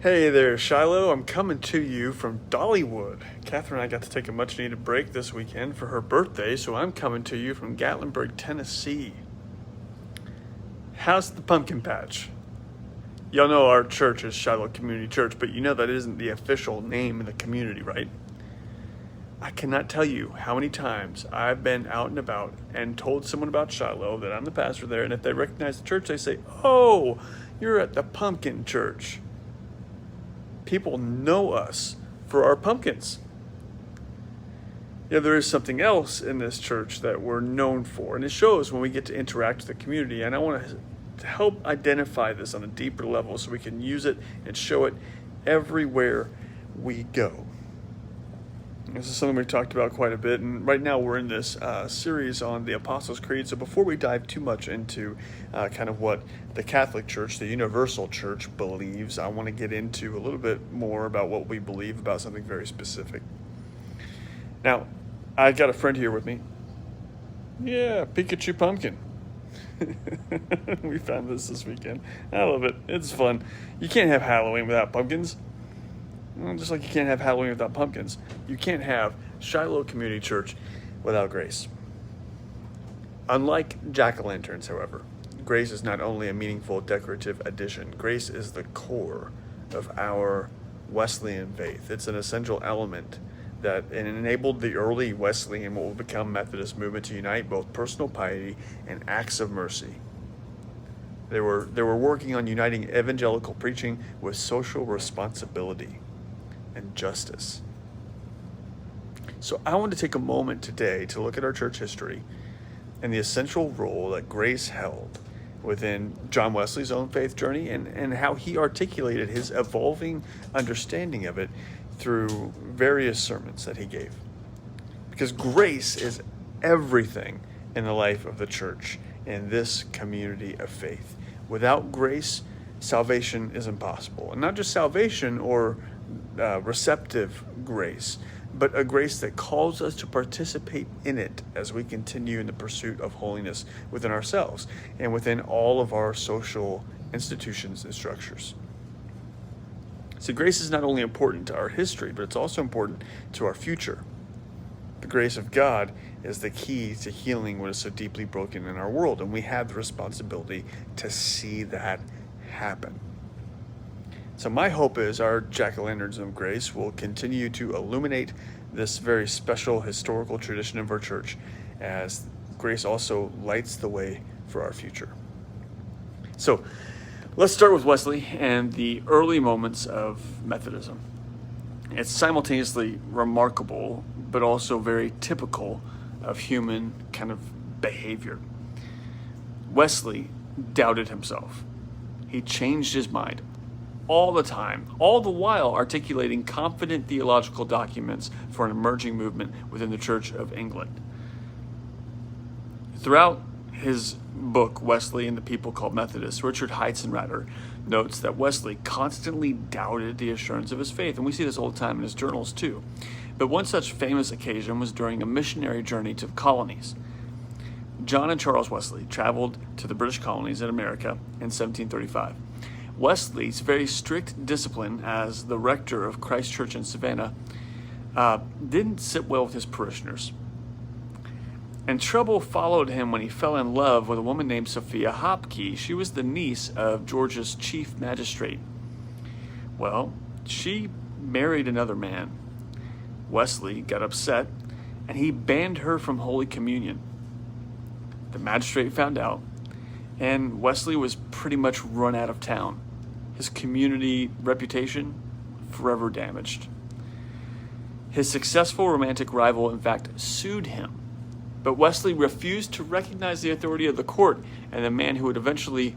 Hey there, Shiloh. I'm coming to you from Dollywood. Catherine and I got to take a much needed break this weekend for her birthday, so I'm coming to you from Gatlinburg, Tennessee. How's the pumpkin patch? Y'all know our church is Shiloh Community Church, but you know that isn't the official name in the community, right? I cannot tell you how many times I've been out and about and told someone about Shiloh, that I'm the pastor there, and if they recognize the church, they say, "Oh, you're at the pumpkin church." People know us for our pumpkins. There is something else in this church that we're known for, and it shows when we get to interact with the community. And I want to help identify this on a deeper level so we can use it and show it everywhere we go. This is something we've talked about quite a bit, and right now we're in this series on the Apostles' Creed. So before we dive too much into kind of what the Catholic Church, the Universal Church, believes, I want to get into a little bit more about what we believe about something very specific. Now, I've got a friend here with me. Yeah, Pikachu Pumpkin. We found this weekend. I love it. It's fun. You can't have Halloween without pumpkins. Just like you can't have Halloween without pumpkins, you can't have Shiloh Community Church without grace. Unlike jack-o'-lanterns, however, grace is not only a meaningful decorative addition. Grace is the core of our Wesleyan faith. It's an essential element that enabled the early Wesleyan, what will become Methodist movement, to unite both personal piety and acts of mercy. They were working on uniting evangelical preaching with social responsibility and justice. So I want to take a moment today to look at our church history and the essential role that grace held within John Wesley's own faith journey and how he articulated his evolving understanding of it through various sermons that he gave. Because grace is everything in the life of the church in this community of faith. Without grace, salvation is impossible. And not just salvation or receptive grace, but a grace that calls us to participate in it as we continue in the pursuit of holiness within ourselves and within all of our social institutions and structures. So grace is not only important to our history, but it's also important to our future. The grace of God is the key to healing what is so deeply broken in our world, and we have the responsibility to see that happen. So my hope is our jack-o'-lanterns of grace will continue to illuminate this very special historical tradition of our church as grace also lights the way for our future. So let's start with Wesley and the early moments of Methodism. It's simultaneously remarkable, but also very typical of human kind of behavior. Wesley doubted himself. He changed his mind all the time, all the while articulating confident theological documents for an emerging movement within the Church of England. Throughout his book, Wesley and the People Called Methodists, Richard Heisenrater notes that Wesley constantly doubted the assurance of his faith, and we see this all the time in his journals too. But one such famous occasion was during a missionary journey to the colonies. John and Charles Wesley traveled to the British colonies in America in 1735. Wesley's very strict discipline as the rector of Christ Church in Savannah didn't sit well with his parishioners. And trouble followed him when he fell in love with a woman named Sophia Hopkey. She was the niece of Georgia's chief magistrate. Well, she married another man. Wesley got upset, and he banned her from Holy Communion. The magistrate found out, and Wesley was pretty much run out of town. His community reputation forever damaged. His successful romantic rival, in fact, sued him. But Wesley refused to recognize the authority of the court, and the man who would eventually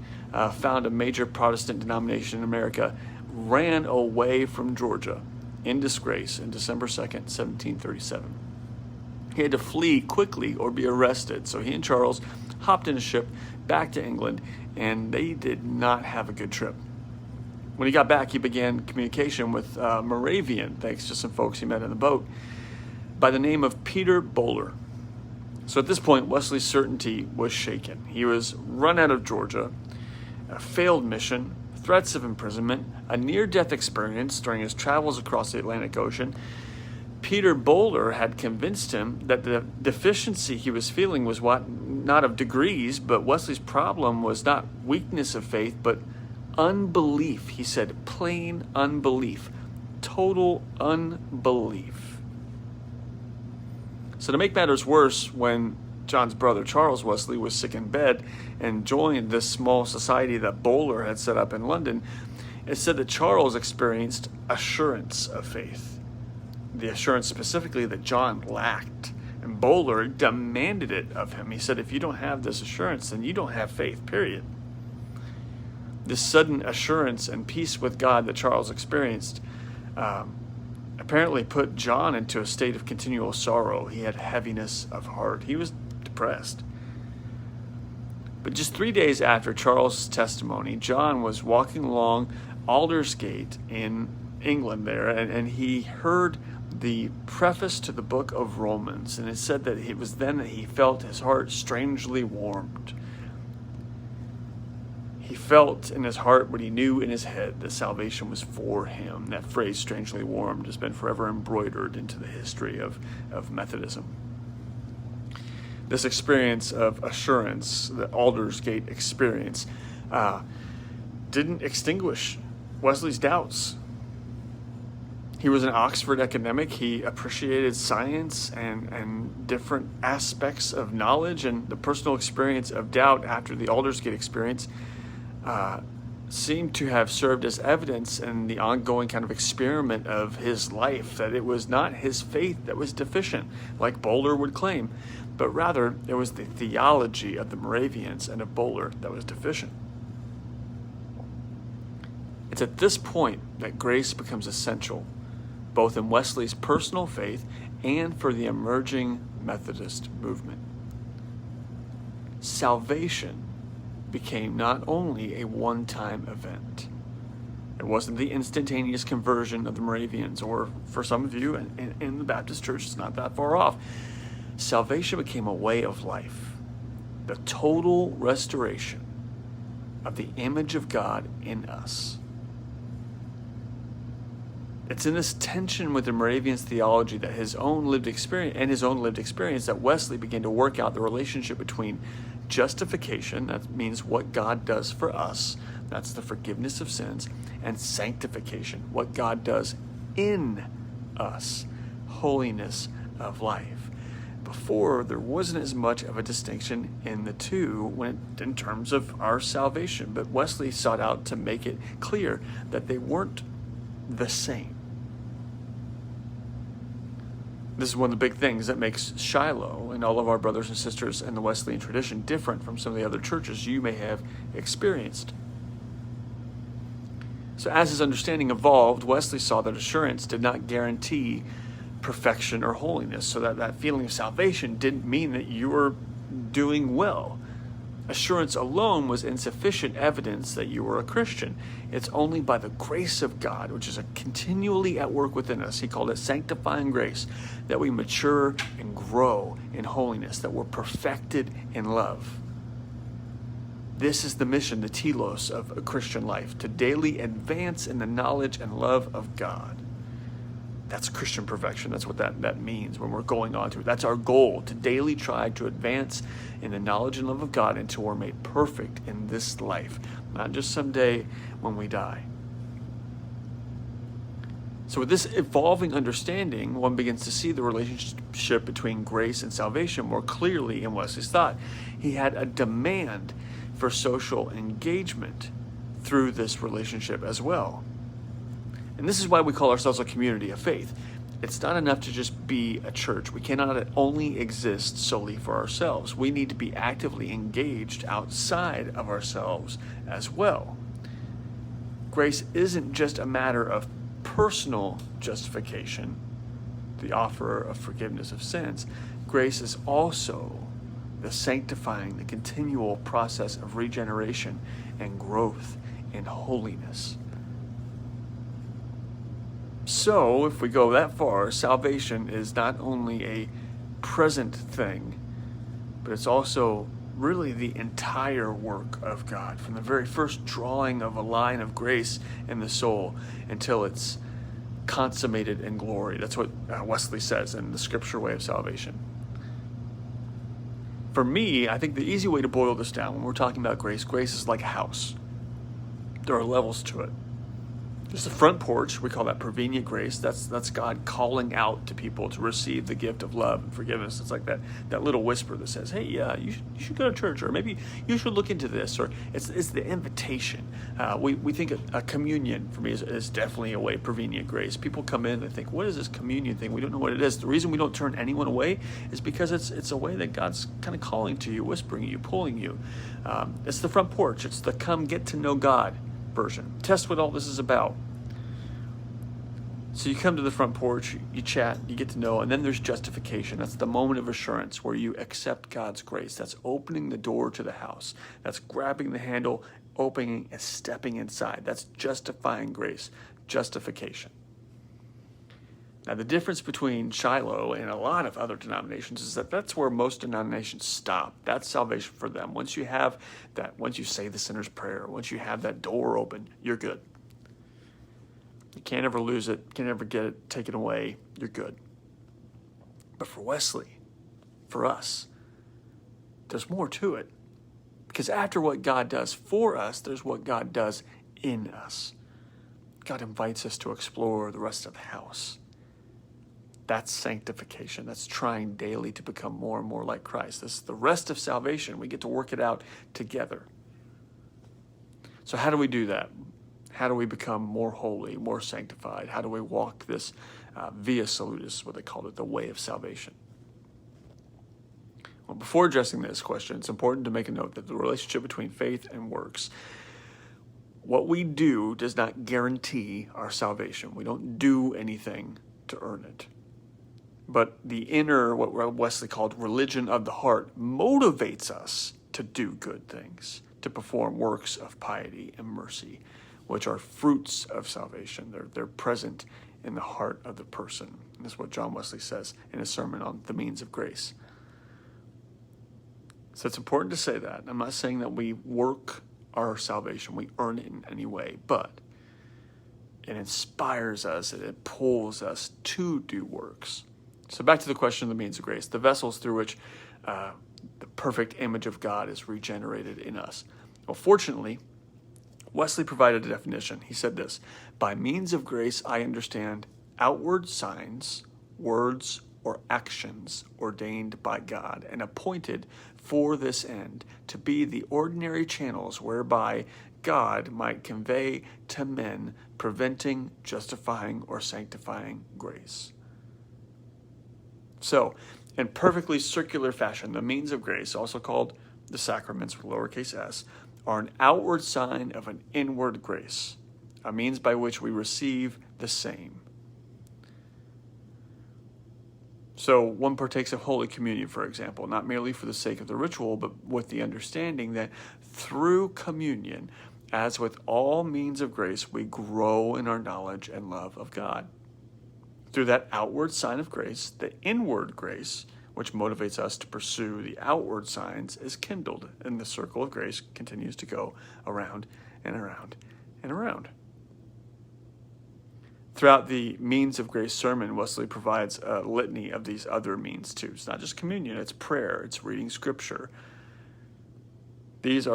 found a major Protestant denomination in America ran away from Georgia in disgrace in December 2nd, 1737. He had to flee quickly or be arrested, so he and Charles hopped in a ship back to England, and they did not have a good trip. When he got back, he began communication with a Moravian, thanks to some folks he met in the boat, by the name of Peter Böhler. So at this point, Wesley's certainty was shaken. He was run out of Georgia, a failed mission, threats of imprisonment, a near-death experience during his travels across the Atlantic Ocean. Peter Böhler had convinced him that the deficiency he was feeling was not of degrees, but Wesley's problem was not weakness of faith, but unbelief. He said plain unbelief, total unbelief. So to make matters worse, when John's brother Charles Wesley was sick in bed and joined this small society that Böhler had set up in London, it said that Charles experienced assurance of faith. The assurance specifically that John lacked. And Böhler demanded it of him. He said, if you don't have this assurance, then you don't have faith, period. This sudden assurance and peace with God that Charles experienced apparently put John into a state of continual sorrow. He had heaviness of heart. He was depressed. But just 3 days after Charles' testimony, John was walking along Aldersgate in England there, and he heard the preface to the book of Romans, and it said that it was then that he felt his heart strangely warmed. He felt in his heart what he knew in his head, that salvation was for him. That phrase, strangely warmed, has been forever embroidered into the history of Methodism. This experience of assurance, the Aldersgate experience, didn't extinguish Wesley's doubts. He was an Oxford academic. He appreciated science and different aspects of knowledge, and the personal experience of doubt after the Aldersgate experience seemed to have served as evidence in the ongoing kind of experiment of his life, that it was not his faith that was deficient, like Böhler would claim, but rather it was the theology of the Moravians and of Böhler that was deficient. It's at this point that grace becomes essential, both in Wesley's personal faith and for the emerging Methodist movement. Salvation became not only a one-time event. It wasn't the instantaneous conversion of the Moravians, or for some of you in the Baptist church, it's not that far off. Salvation became a way of life, the total restoration of the image of God in us. It's in this tension with the Moravians' theology that his own lived experience that Wesley began to work out the relationship between justification, that means what God does for us, that's the forgiveness of sins, and sanctification, what God does in us, holiness of life. Before, there wasn't as much of a distinction in the two in terms of our salvation, but Wesley sought out to make it clear that they weren't the same. This is one of the big things that makes Shiloh and all of our brothers and sisters in the Wesleyan tradition different from some of the other churches you may have experienced. So as his understanding evolved, Wesley saw that assurance did not guarantee perfection or holiness, so that feeling of salvation didn't mean that you were doing well. Assurance alone was insufficient evidence that you were a Christian. It's only by the grace of God, which is continually at work within us, he called it sanctifying grace, that we mature and grow in holiness, that we're perfected in love. This is the mission, the telos of a Christian life, to daily advance in the knowledge and love of God. That's Christian perfection. That's what that means when we're going on to it. That's our goal, to daily try to advance in the knowledge and love of God until we're made perfect in this life, not just someday when we die. So with this evolving understanding, one begins to see the relationship between grace and salvation more clearly in Wesley's thought. He had a demand for social engagement through this relationship as well. And this is why we call ourselves a community of faith. It's not enough to just be a church. We cannot only exist solely for ourselves. We need to be actively engaged outside of ourselves as well. Grace isn't just a matter of personal justification, the offer of forgiveness of sins. Grace is also the sanctifying, the continual process of regeneration and growth in holiness. So, if we go that far, salvation is not only a present thing, but it's also really the entire work of God, from the very first drawing of a line of grace in the soul until it's consummated in glory. That's what Wesley says in the Scripture Way of Salvation. For me, I think the easy way to boil this down when we're talking about grace is like a house. There are levels to it. There's the front porch. We call that prevenient grace. That's God calling out to people to receive the gift of love and forgiveness. It's like that little whisper that says, hey, you should go to church, or maybe you should look into this, or it's the invitation. We think a communion, for me, is definitely a way of prevenient grace. People come in and think, what is this communion thing? We don't know what it is. The reason we don't turn anyone away is because it's a way that God's kind of calling to you, whispering you, pulling you. It's the front porch. It's the come get to know God version. Test what all this is about. So you come to the front porch, you chat, you get to know, and then there's justification. That's the moment of assurance where you accept God's grace. That's opening the door to the house. That's grabbing the handle, opening and stepping inside. That's justifying grace, justification. Now, the difference between Shiloh and a lot of other denominations is that that's where most denominations stop. That's salvation for them. Once you have that, once you say the sinner's prayer, once you have that door open, you're good. You can't ever lose it, can't ever get it taken away, you're good. But for Wesley, for us, there's more to it. Because after what God does for us, there's what God does in us. God invites us to explore the rest of the house. That's sanctification. That's trying daily to become more and more like Christ. This is the rest of salvation. We get to work it out together. So how do we do that? How do we become more holy, more sanctified? How do we walk this via salutis, what they called it, the way of salvation? Well, before addressing this question, it's important to make a note that the relationship between faith and works, what we do does not guarantee our salvation. We don't do anything to earn it. But the inner, what Wesley called religion of the heart, motivates us to do good things, to perform works of piety and mercy, which are fruits of salvation. They're present in the heart of the person. And that's what John Wesley says in his sermon on the means of grace. So it's important to say that. I'm not saying that we work our salvation, we earn it in any way, but it inspires us and it pulls us to do works. So back to the question of the means of grace, the vessels through which the perfect image of God is regenerated in us. Well, fortunately, Wesley provided a definition. He said this: by means of grace, I understand outward signs, words, or actions ordained by God and appointed for this end to be the ordinary channels whereby God might convey to men preventing, justifying, or sanctifying grace. So, in perfectly circular fashion, the means of grace, also called the sacraments with lowercase s, are an outward sign of an inward grace, a means by which we receive the same. So one partakes of Holy Communion, for example, not merely for the sake of the ritual, but with the understanding that through communion, as with all means of grace, we grow in our knowledge and love of God. Through that outward sign of grace, the inward grace, which motivates us to pursue the outward signs, is kindled, and the circle of grace continues to go around and around and around. Throughout the Means of Grace sermon, Wesley provides a litany of these other means too. It's not just communion, it's prayer, it's reading scripture. These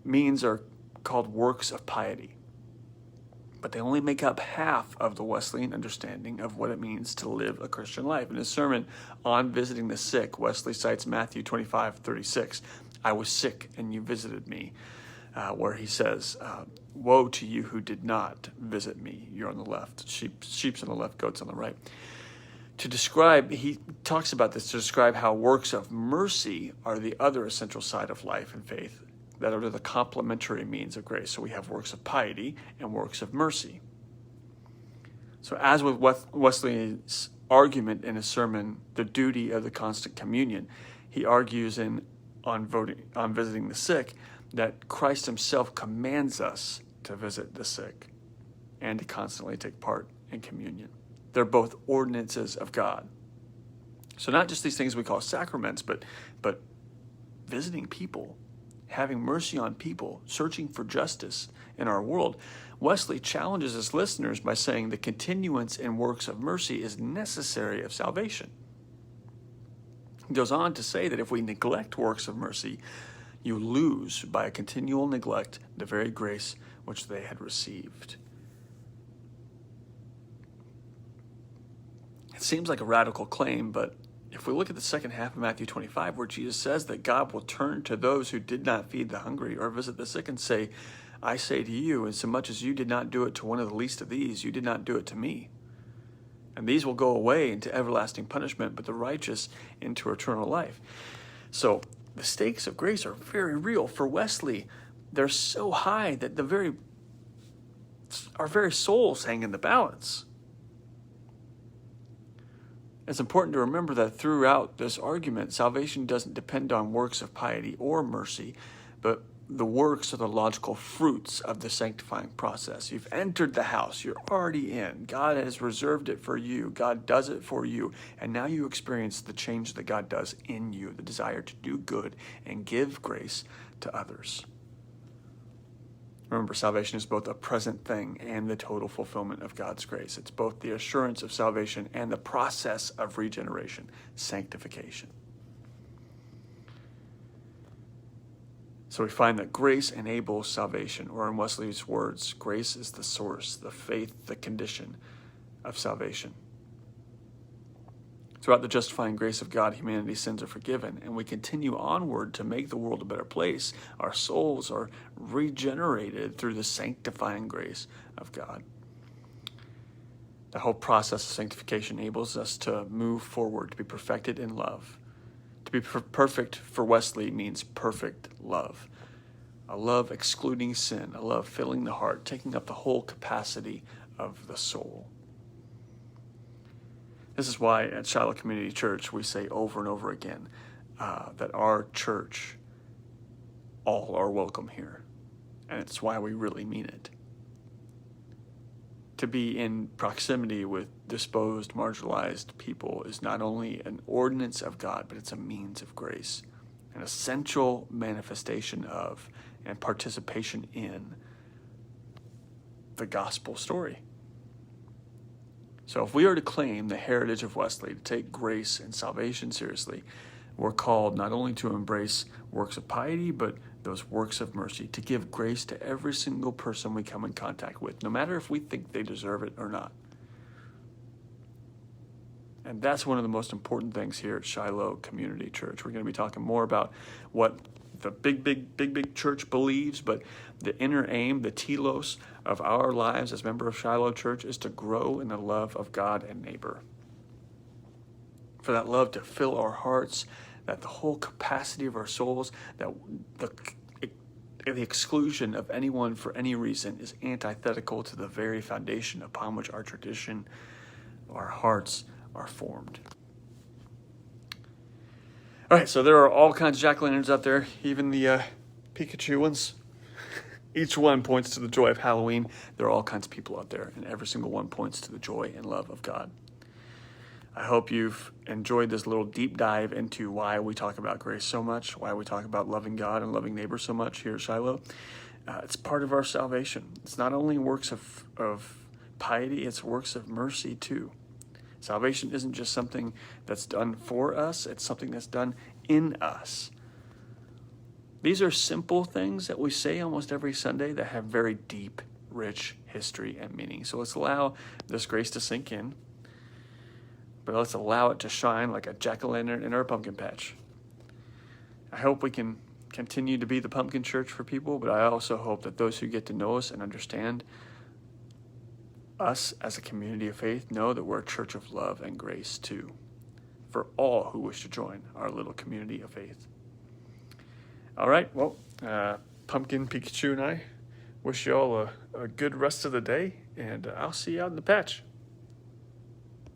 means are called works of piety, but they only make up half of the Wesleyan understanding of what it means to live a Christian life. In his sermon on visiting the sick, Wesley cites Matthew 25:36. I was sick and you visited me, where he says, woe to you who did not visit me. You're on the left, sheep's on the left, goats on the right. He talks about this to describe how works of mercy are the other essential side of life and faith that are the complementary means of grace. So we have works of piety and works of mercy. So as with Wesley's argument in his sermon, The Duty of the Constant Communion, he argues on visiting the sick that Christ himself commands us to visit the sick and to constantly take part in communion. They're both ordinances of God. So not just these things we call sacraments, but visiting people, having mercy on people, searching for justice in our world. Wesley challenges his listeners by saying the continuance in works of mercy is necessary of salvation. He goes on to say that if we neglect works of mercy, you lose by a continual neglect the very grace which they had received. It seems like a radical claim, but if we look at the second half of Matthew 25, where Jesus says that God will turn to those who did not feed the hungry or visit the sick and say, I say to you, insomuch as you did not do it to one of the least of these, you did not do it to me. And these will go away into everlasting punishment, but the righteous into eternal life. So the stakes of grace are very real. For Wesley, they're so high that our very souls hang in the balance. It's important to remember that throughout this argument, salvation doesn't depend on works of piety or mercy, but the works are the logical fruits of the sanctifying process. You've entered the house. You're already in. God has reserved it for you. God does it for you. And now you experience the change that God does in you, the desire to do good and give grace to others. Remember, salvation is both a present thing and the total fulfillment of God's grace. It's both the assurance of salvation and the process of regeneration, sanctification. So we find that grace enables salvation, or in Wesley's words, grace is the source, the faith, the condition of salvation. Throughout the justifying grace of God, humanity's sins are forgiven, and we continue onward to make the world a better place. Our souls are regenerated through the sanctifying grace of God. The whole process of sanctification enables us to move forward, to be perfected in love. To be perfect for Wesley means perfect love. A love excluding sin, a love filling the heart, taking up the whole capacity of the soul. This is why at Shiloh Community Church we say over and over again that our church, all are welcome here. And it's why we really mean it. To be in proximity with disposed, marginalized people is not only an ordinance of God, but it's a means of grace, an essential manifestation of and participation in the gospel story. So if we are to claim the heritage of Wesley, to take grace and salvation seriously, we're called not only to embrace works of piety, but those works of mercy, to give grace to every single person we come in contact with, no matter if we think they deserve it or not. And that's one of the most important things here at Shiloh Community Church. We're going to be talking more about what the big church believes, but the inner aim, the telos of our lives as members of Shiloh Church is to grow in the love of God and neighbor. For that love to fill our hearts, that the whole capacity of our souls, that the exclusion of anyone for any reason is antithetical to the very foundation upon which our tradition, our hearts are formed. All right, so there are all kinds of jack-o'-lanterns out there, even the Pikachu ones. Each one points to the joy of Halloween. There are all kinds of people out there, and every single one points to the joy and love of God. I hope you've enjoyed this little deep dive into why we talk about grace so much, why we talk about loving God and loving neighbor so much here at Shiloh. It's part of our salvation. It's not only works of piety, it's works of mercy too. Salvation isn't just something that's done for us, it's something that's done in us. These are simple things that we say almost every Sunday that have very deep, rich history and meaning. So let's allow this grace to sink in, but let's allow it to shine like a jack-o'-lantern in our pumpkin patch. I hope we can continue to be the pumpkin church for people, but I also hope that those who get to know us and understand us as a community of faith know that we're a church of love and grace too, for all who wish to join our little community of faith. All right, well, Pumpkin, Pikachu, and I wish you all a good rest of the day, and I'll see you out in the patch.